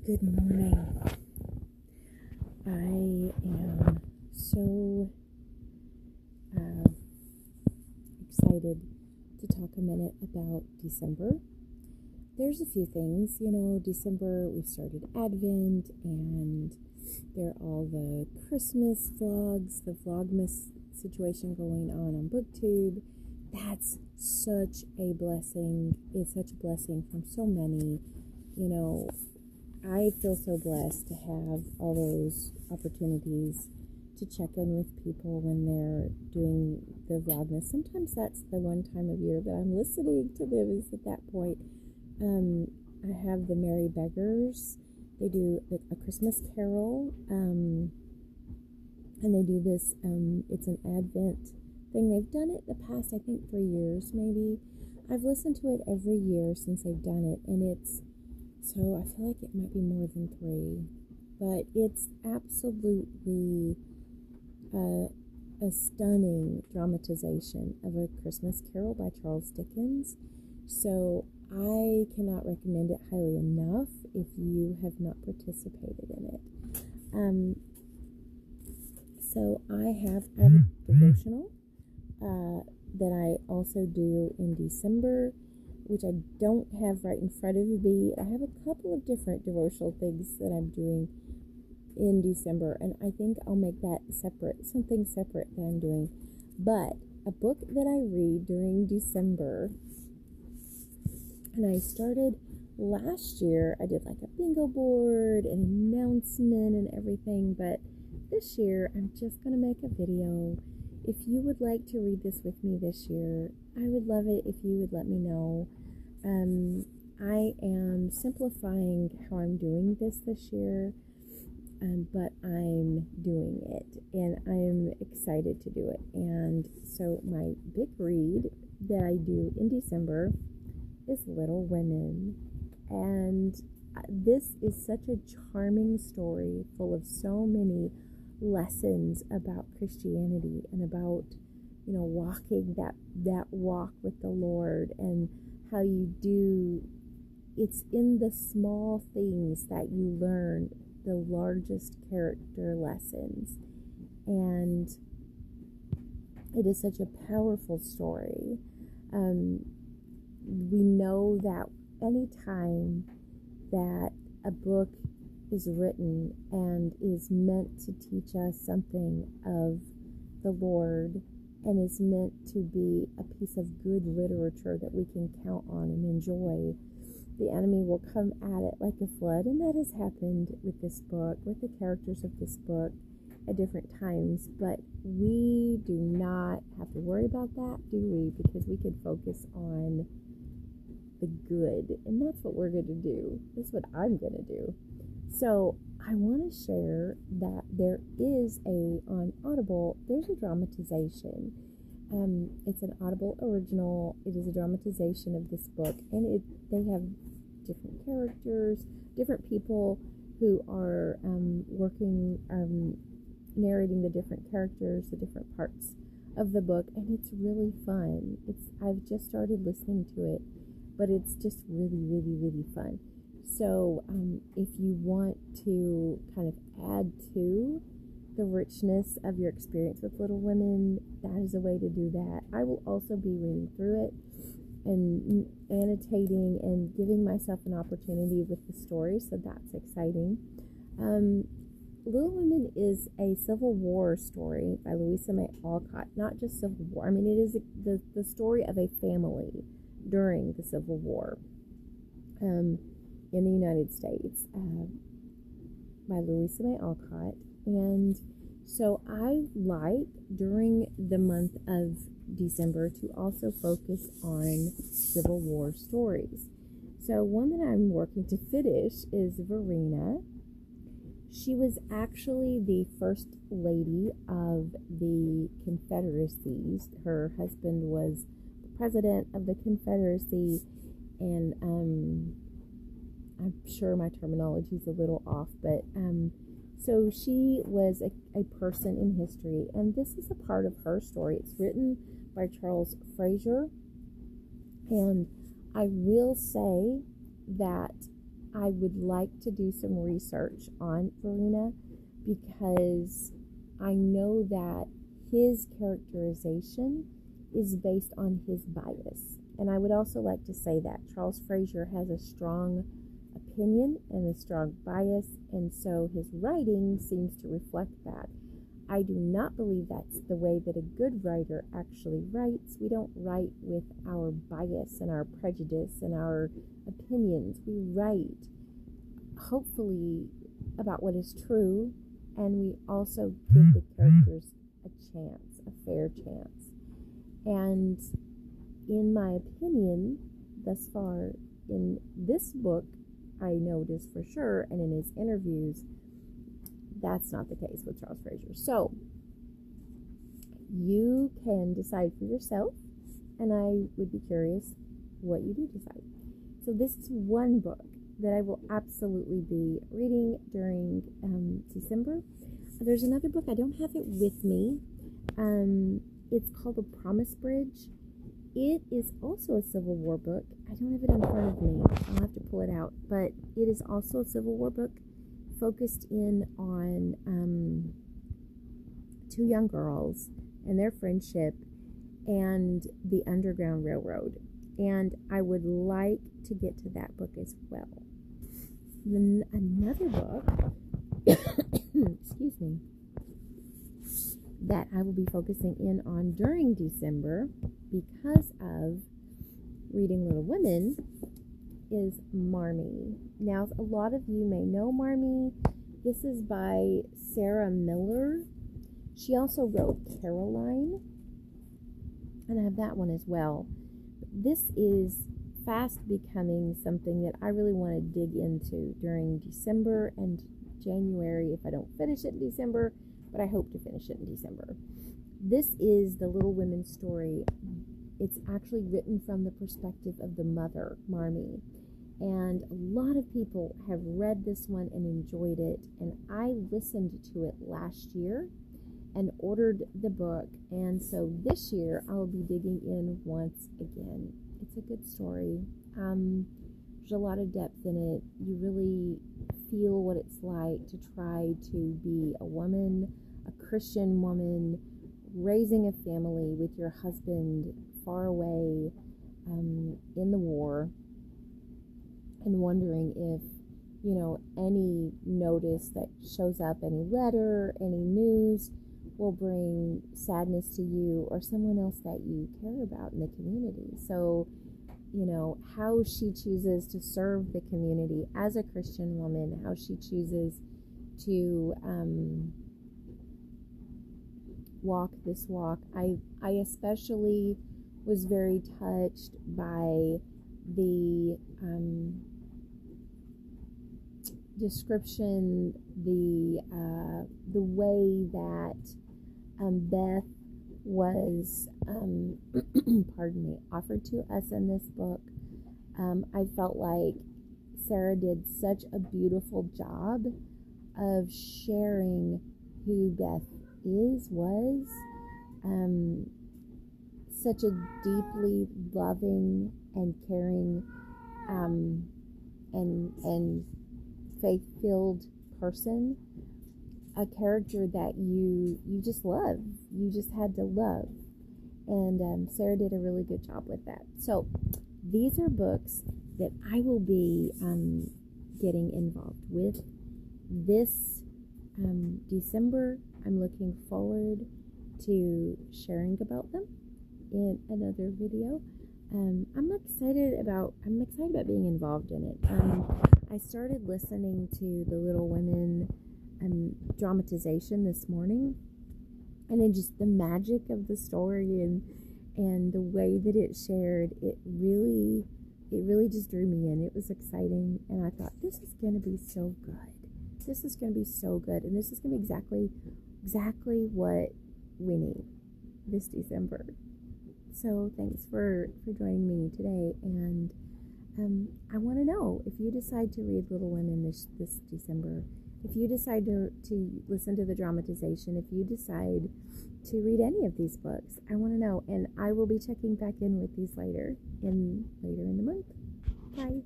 Good morning. I am so excited to talk a minute about December. There's a few things, December we've started Advent and there are all the Christmas vlogs, the Vlogmas situation going on BookTube. That's such a blessing. It's such a blessing from so many, I feel so blessed to have all those opportunities to check in with people when they're doing the Vlogmas. Sometimes that's the one time of year that I'm listening to them is at that point. I have the Merry Beggars. They do a Christmas carol, and they do this, it's an Advent thing. They've done it the past, I think, 3 years maybe. I've listened to it every year since they've done it, and so I feel like it might be more than 3, but it's absolutely a stunning dramatization of A Christmas Carol by Charles Dickens. So I cannot recommend it highly enough if you have not participated in it. So I have a devotional that I also do in December, which I don't have right in front of me. I have a couple of different devotional things that I'm doing in December, and I think I'll make that something separate that I'm doing. But a book that I read during December, and I started last year, I did like a bingo board and announcement and everything, but this year I'm just going to make a video. If you would like to read this with me this year, I would love it if you would let me know. I am simplifying how I'm doing this year, but I'm doing it, and I'm excited to do it. And so my big read that I do in December is Little Women, and this is such a charming story full of so many lessons about Christianity and about walking that walk with the Lord, and how it's in the small things that you learn the largest character lessons. And it is such a powerful story. We know that any time that a book is written and is meant to teach us something of the Lord, and is meant to be a piece of good literature that we can count on and enjoy, the enemy will come at it like a flood. And that has happened with this book, with the characters of this book at different times. But we do not have to worry about that, do we? Because we can focus on the good, and that's what we're going to do. That's what I'm going to do. So I want to share that there is on Audible, there's a dramatization. It's an Audible original. It is a dramatization of this book, and they have different characters, different people who are narrating the different characters, the different parts of the book, and it's really fun. I've just started listening to it, but it's just really, really, really fun. So if you want to kind of add to the richness of your experience with Little Women, that is a way to do that. I will also be reading through it and annotating and giving myself an opportunity with the story, so that's exciting. Little Women is a Civil War story by Louisa May Alcott. Not just Civil War. I mean, it is the story of a family during the Civil War in the United States, by Louisa May Alcott. And so I like, during the month of December, to also focus on Civil War stories. So one that I'm working to finish is Verena. She was actually the first lady of the Confederacies. Her husband was the president of the Confederacy, and I'm sure my terminology is a little off, but so she was a person in history, and this is a part of her story. It's written by Charles Fraser, and I will say that I would like to do some research on Verena because I know that his characterization is based on his bias. And I would also like to say that Charles Frazier has a strong opinion and a strong bias, and so his writing seems to reflect that. I do not believe that's the way that a good writer actually writes. We don't write with our bias and our prejudice and our opinions. We write, hopefully, about what is true, and we also give the characters a chance, a fair chance. And in my opinion, thus far, in this book, I know this for sure, and in his interviews, that's not the case with Charles Frazier. So, you can decide for yourself, and I would be curious what you do decide. So this is one book that I will absolutely be reading during December. There's another book, I don't have it with me. It's called The Promise Bridge. It is also a Civil War book. I don't have it in front of me. I'll have to pull it out. But it is also a Civil War book focused in on two young girls and their friendship and the Underground Railroad. And I would like to get to that book as well. Then another book, excuse me, that I will be focusing in on during December because of reading Little Women is Marmee. Now, a lot of you may know Marmee. This is by Sarah Miller. She also wrote Caroline, and I have that one as well. This is fast becoming something that I really want to dig into during December and January if I don't finish it in December, but I hope to finish it in December. This is the Little Women story. It's actually written from the perspective of the mother, Marmee. And a lot of people have read this one and enjoyed it. And I listened to it last year and ordered the book. And so this year I'll be digging in once again. It's a good story. There's a lot of depth in it. You really feel what it's like to try to be a woman, a Christian woman, raising a family with your husband far away in the war, and wondering if, any notice that shows up, any letter, any news will bring sadness to you or someone else that you care about in the community. So, how she chooses to serve the community as a Christian woman, how she chooses to walk this walk. I especially was very touched by the description, the way that Beth was, pardon me, offered to us in this book. I felt like Sarah did such a beautiful job of sharing who Beth was, such a deeply loving and caring and faith-filled person, a character that you just love. You just had to love. And Sarah did a really good job with that. So these are books that I will be getting involved with this December. I'm looking forward to sharing about them in another video. I'm excited about being involved in it. I started listening to the Little Women dramatization this morning, and then just the magic of the story and the way that it shared, it really just drew me in. It was exciting, and I thought, this is going to be so good. This is going to be so good, and this is going to be exactly what we need this December. So thanks for joining me today, and I want to know if you decide to read Little Women this December, if you decide to listen to the dramatization, if you decide to read any of these books, I want to know, and I will be checking back in with these later in the month. Bye.